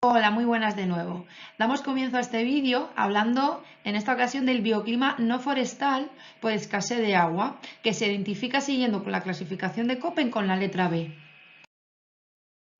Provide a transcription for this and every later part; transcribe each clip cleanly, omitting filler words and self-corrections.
Hola, muy buenas de nuevo. Damos comienzo a este vídeo hablando en esta ocasión del bioclima no forestal por escasez de agua, que se identifica siguiendo con la clasificación de Köppen con la letra B.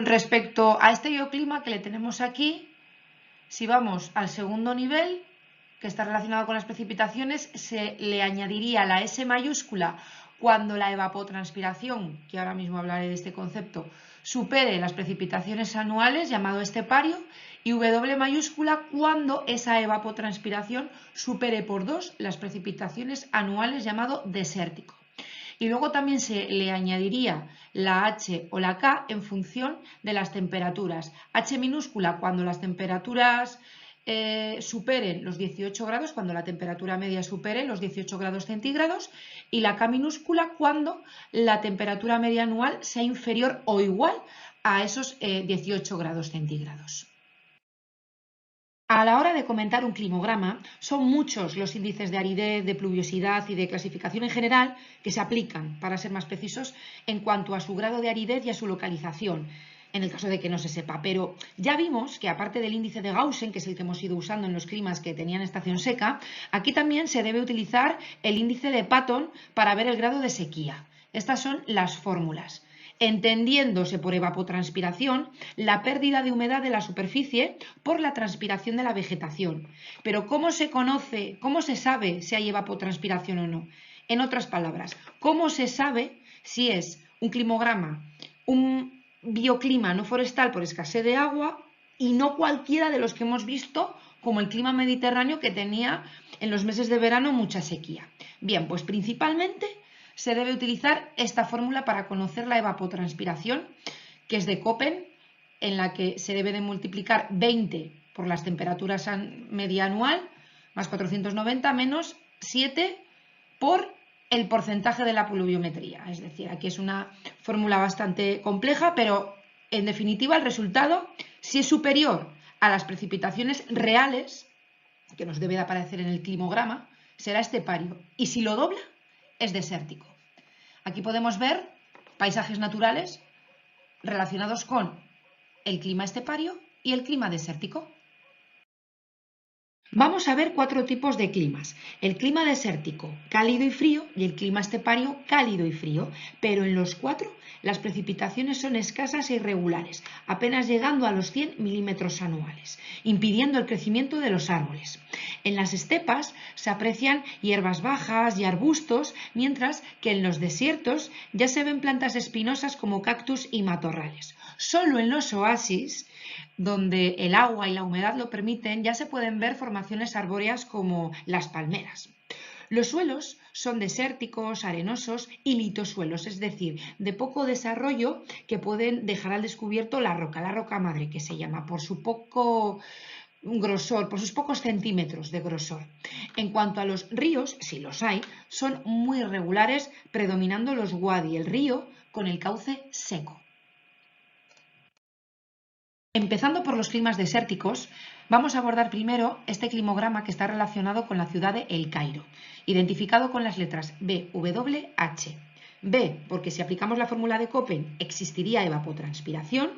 Respecto a este bioclima que le tenemos aquí, si vamos al segundo nivel, que está relacionado con las precipitaciones, se le añadiría la S mayúscula cuando la evapotranspiración, que ahora mismo hablaré de este concepto, supere las precipitaciones anuales, llamado estepario, y W mayúscula cuando esa evapotranspiración supere por 2 las precipitaciones anuales, llamado desértico. Y luego también se le añadiría la H o la K en función de las temperaturas. H minúscula cuando las temperaturas superen los 18 grados, cuando la temperatura media supere los 18 grados centígrados, y la K minúscula cuando la temperatura media anual sea inferior o igual a esos 18 grados centígrados. A la hora de comentar un climograma, son muchos los índices de aridez, de pluviosidad y de clasificación en general que se aplican, para ser más precisos, en cuanto a su grado de aridez y a su localización, en el caso de que no se sepa. Pero ya vimos que aparte del índice de Gaussian, que es el que hemos ido usando en los climas que tenían estación seca, aquí también se debe utilizar el índice de Patton para ver el grado de sequía. Estas son las fórmulas. Entendiéndose por evapotranspiración la pérdida de humedad de la superficie por la transpiración de la vegetación. Pero ¿cómo se conoce, cómo se sabe si hay evapotranspiración o no? En otras palabras, ¿cómo se sabe si es un climograma, un bioclima no forestal por escasez de agua y no cualquiera de los que hemos visto, como el clima mediterráneo que tenía en los meses de verano mucha sequía? Bien, pues principalmente se debe utilizar esta fórmula para conocer la evapotranspiración, que es de Köppen, en la que se debe de multiplicar 20 por las temperaturas media anual, más 490, menos 7 por el porcentaje de la pluviometría. Es decir, aquí es una fórmula bastante compleja, pero en definitiva el resultado, si es superior a las precipitaciones reales, que nos debe de aparecer en el climograma, será estepario. Y si lo dobla, es desértico. Aquí podemos ver paisajes naturales relacionados con el clima estepario y el clima desértico. Vamos a ver 4 tipos de climas: el clima desértico, cálido y frío, y el clima estepario, cálido y frío, pero en los 4 las precipitaciones son escasas e irregulares, apenas llegando a los 100 milímetros anuales, impidiendo el crecimiento de los árboles. En las estepas se aprecian hierbas bajas y arbustos, mientras que en los desiertos ya se ven plantas espinosas como cactus y matorrales. Solo en los oasis, donde el agua y la humedad lo permiten, ya se pueden ver formaciones arbóreas como las palmeras. Los suelos son desérticos, arenosos y litosuelos, es decir, de poco desarrollo, que pueden dejar al descubierto la roca madre, que se llama por su poco grosor, por sus pocos centímetros de grosor. En cuanto a los ríos, si los hay, son muy irregulares, predominando los wadi, el río con el cauce seco. Empezando por los climas desérticos, vamos a abordar primero este climograma que está relacionado con la ciudad de El Cairo, identificado con las letras B, W, H. B, porque si aplicamos la fórmula de Köppen existiría evapotranspiración,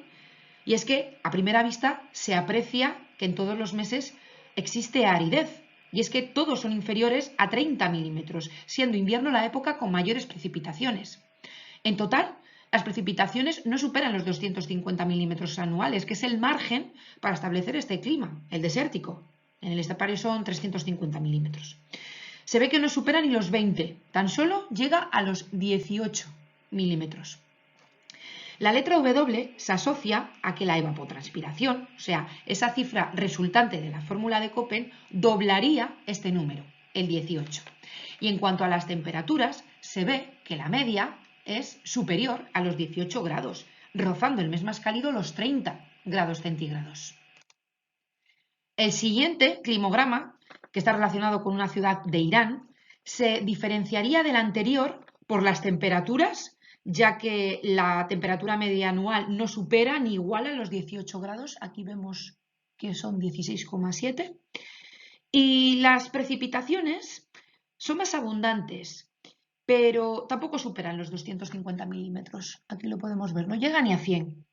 y es que a primera vista se aprecia que en todos los meses existe aridez, y es que todos son inferiores a 30 milímetros, siendo invierno la época con mayores precipitaciones. En total, las precipitaciones no superan los 250 milímetros anuales, que es el margen para establecer este clima, el desértico. En el estepario son 350 milímetros. Se ve que no supera ni los 20, tan solo llega a los 18 milímetros. La letra W se asocia a que la evapotranspiración, o sea, esa cifra resultante de la fórmula de Köppen, doblaría este número, el 18. Y en cuanto a las temperaturas, se ve que la media es superior a los 18 grados, rozando el mes más cálido los 30 grados centígrados. El siguiente climograma, que está relacionado con una ciudad de Irán, se diferenciaría del anterior por las temperaturas, ya que la temperatura media anual no supera ni iguala los 18 grados. Aquí vemos que son 16,7. Y las precipitaciones son más abundantes, pero tampoco superan los 250 milímetros. Aquí lo podemos ver, no llega ni a 100.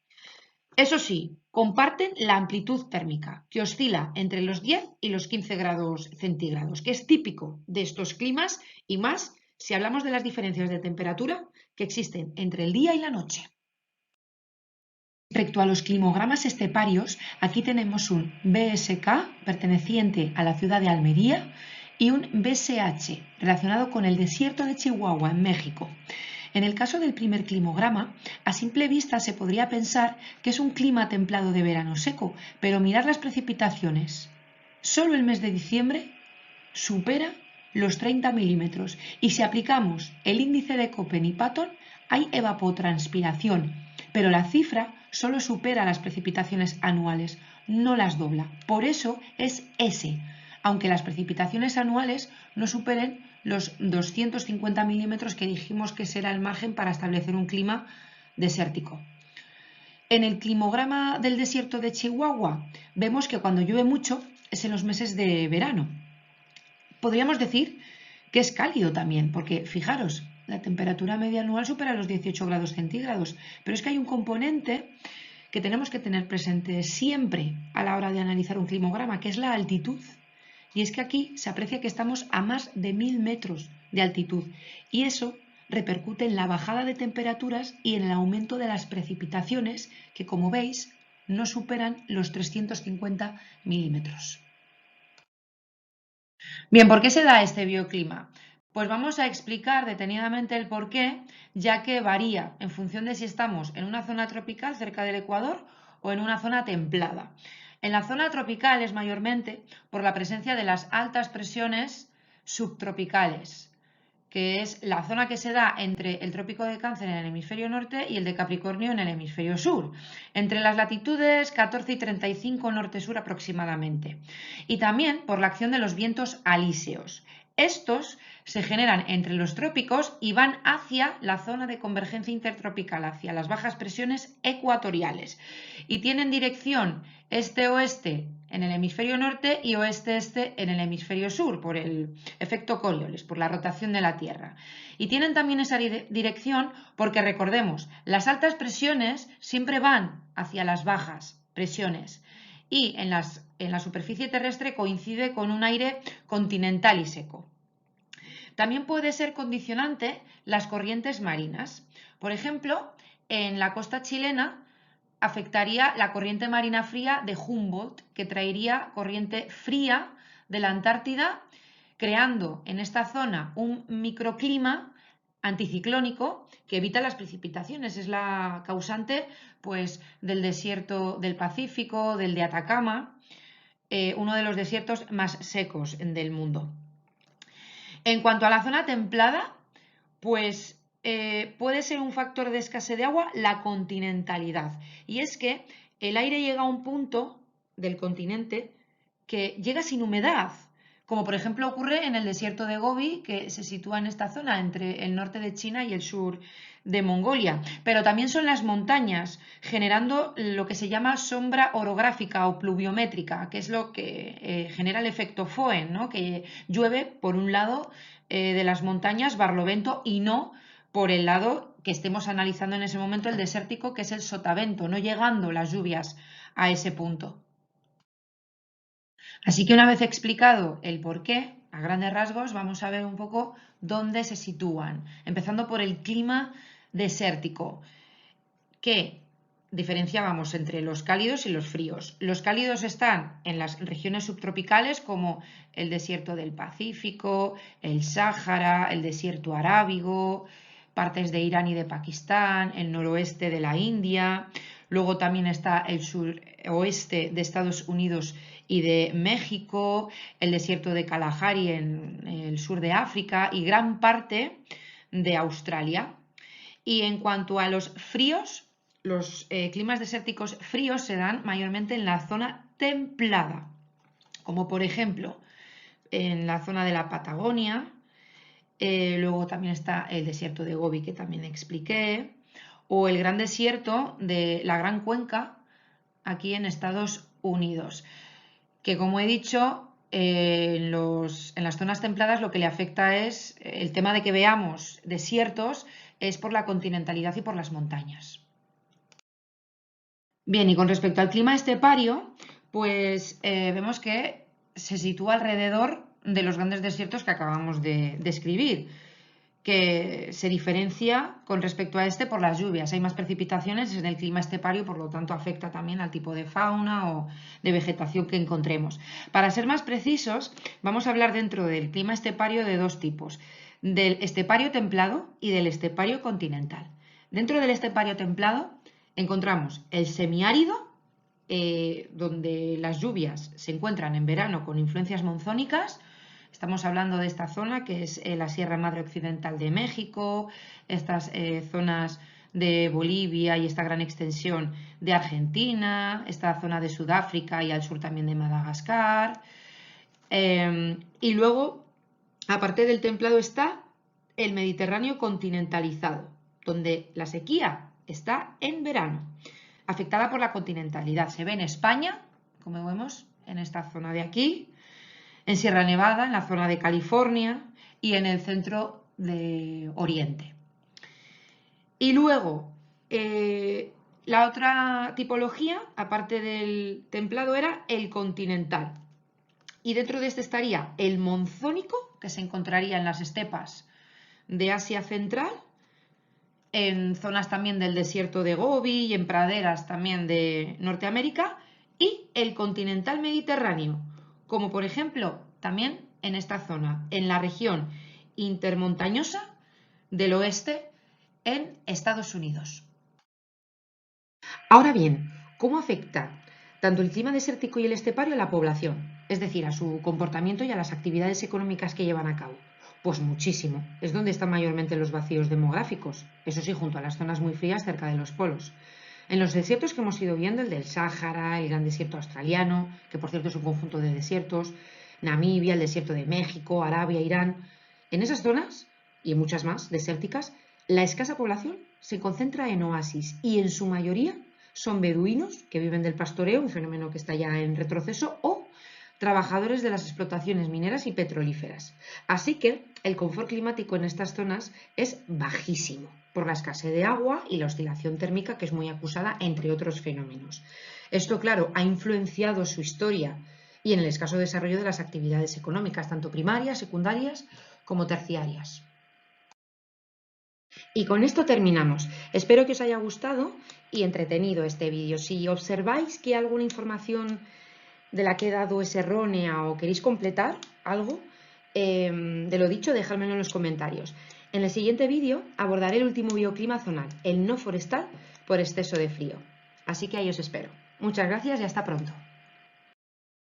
Eso sí, comparten la amplitud térmica, que oscila entre los 10 y los 15 grados centígrados, que es típico de estos climas y más si hablamos de las diferencias de temperatura que existen entre el día y la noche. Respecto a los climogramas esteparios, aquí tenemos un BSK perteneciente a la ciudad de Almería y un BSH relacionado con el desierto de Chihuahua en México. En el caso del primer climograma, a simple vista se podría pensar que es un clima templado de verano seco, pero mirad las precipitaciones. Solo el mes de diciembre supera los 30 milímetros y si aplicamos el índice de Köppen y Patton hay evapotranspiración, pero la cifra solo supera las precipitaciones anuales, no las dobla. Por eso es S, aunque las precipitaciones anuales no superen los 250 milímetros que dijimos que será el margen para establecer un clima desértico. En el climograma del desierto de Chihuahua vemos que cuando llueve mucho es en los meses de verano. Podríamos decir que es cálido también, porque fijaros, la temperatura media anual supera los 18 grados centígrados, pero es que hay un componente que tenemos que tener presente siempre a la hora de analizar un climograma, que es la altitud. Y es que aquí se aprecia que estamos a más de 1000 metros de altitud y eso repercute en la bajada de temperaturas y en el aumento de las precipitaciones que, como veis, no superan los 350 milímetros. Bien, ¿por qué se da este bioclima? Pues vamos a explicar detenidamente el porqué, ya que varía en función de si estamos en una zona tropical cerca del Ecuador o en una zona templada. En la zona tropical es mayormente por la presencia de las altas presiones subtropicales, que es la zona que se da entre el trópico de Cáncer en el hemisferio norte y el de Capricornio en el hemisferio sur, entre las latitudes 14 y 35 norte-sur aproximadamente, y también por la acción de los vientos alíseos. Estos se generan entre los trópicos y van hacia la zona de convergencia intertropical, hacia las bajas presiones ecuatoriales, y tienen dirección este-oeste en el hemisferio norte y oeste-este en el hemisferio sur, por el efecto Coriolis, por la rotación de la Tierra. Y tienen también esa dirección porque, recordemos, las altas presiones siempre van hacia las bajas presiones y en la superficie terrestre coincide con un aire continental y seco. También puede ser condicionante las corrientes marinas. Por ejemplo, en la costa chilena afectaría la corriente marina fría de Humboldt, que traería corriente fría de la Antártida, creando en esta zona un microclima anticiclónico que evita las precipitaciones. Es la causante, pues, del desierto del Pacífico, del de Atacama, uno de los desiertos más secos del mundo. En cuanto a la zona templada, pues puede ser un factor de escasez de agua la continentalidad. Y es que el aire llega a un punto del continente que llega sin humedad, como por ejemplo ocurre en el desierto de Gobi, que se sitúa en esta zona entre el norte de China y el sur de Mongolia. Pero también son las montañas, generando lo que se llama sombra orográfica o pluviométrica, que es lo que genera el efecto Foehn, ¿no? Que llueve por un lado de las montañas Barlovento y no por el lado que estemos analizando en ese momento, el desértico, que es el sotavento, no llegando las lluvias a ese punto. Así que una vez explicado el porqué, a grandes rasgos, vamos a ver un poco dónde se sitúan, empezando por el clima desértico, que diferenciábamos entre los cálidos y los fríos. Los cálidos están en las regiones subtropicales como el desierto del Pacífico, el Sáhara, el desierto arábigo, partes de Irán y de Pakistán, el noroeste de la India. Luego también está el suroeste de Estados Unidos y de México, el desierto de Kalahari en el sur de África y gran parte de Australia. Y en cuanto a los fríos, los climas desérticos fríos se dan mayormente en la zona templada, como por ejemplo en la zona de la Patagonia, luego también está el desierto de Gobi que también expliqué, o el gran desierto de la Gran Cuenca aquí en Estados Unidos, que como he dicho, en las zonas templadas lo que le afecta es el tema de que veamos desiertos, es por la continentalidad y por las montañas. Bien, y con respecto al clima estepario, pues vemos que se sitúa alrededor de los grandes desiertos que acabamos de describir, que se diferencia con respecto a este por las lluvias. Hay más precipitaciones en el clima estepario, por lo tanto afecta también al tipo de fauna o de vegetación que encontremos. Para ser más precisos, vamos a hablar dentro del clima estepario de dos tipos, del estepario templado y del estepario continental. Dentro del estepario templado encontramos el semiárido, donde las lluvias se encuentran en verano con influencias monzónicas. Estamos hablando de esta zona que es la Sierra Madre Occidental de México, estas zonas de Bolivia y esta gran extensión de Argentina, esta zona de Sudáfrica y al sur también de Madagascar. Y luego, aparte del templado, está el Mediterráneo continentalizado, donde la sequía está en verano, afectada por la continentalidad. Se ve en España, como vemos en esta zona de aquí, en Sierra Nevada, en la zona de California y en el centro de Oriente. Y luego, la otra tipología, aparte del templado, era el continental. Y dentro de este estaría el monzónico, que se encontraría en las estepas de Asia Central, en zonas también del desierto de Gobi y en praderas también de Norteamérica, y el continental mediterráneo, como por ejemplo también en esta zona, en la región intermontañosa del oeste en Estados Unidos. Ahora bien, ¿cómo afecta tanto el clima desértico y el estepario a la población? Es decir, a su comportamiento y a las actividades económicas que llevan a cabo. Pues muchísimo. Es donde están mayormente los vacíos demográficos. Eso sí, junto a las zonas muy frías cerca de los polos. En los desiertos que hemos ido viendo, el del Sáhara, el gran desierto australiano, que por cierto es un conjunto de desiertos, Namibia, el desierto de México, Arabia, Irán, en esas zonas, y en muchas más desérticas, la escasa población se concentra en oasis y en su mayoría son beduinos que viven del pastoreo, un fenómeno que está ya en retroceso, o trabajadores de las explotaciones mineras y petrolíferas. Así que el confort climático en estas zonas es bajísimo por la escasez de agua y la oscilación térmica que es muy acusada, entre otros fenómenos. Esto, claro, ha influenciado su historia y en el escaso desarrollo de las actividades económicas, tanto primarias, secundarias como terciarias. Y con esto terminamos. Espero que os haya gustado y entretenido este vídeo. Si observáis que alguna información de la que he dado es errónea o queréis completar algo de lo dicho, dejádmelo en los comentarios. En el siguiente vídeo abordaré el último bioclima zonal, el no forestal por exceso de frío. Así que ahí os espero. Muchas gracias y hasta pronto.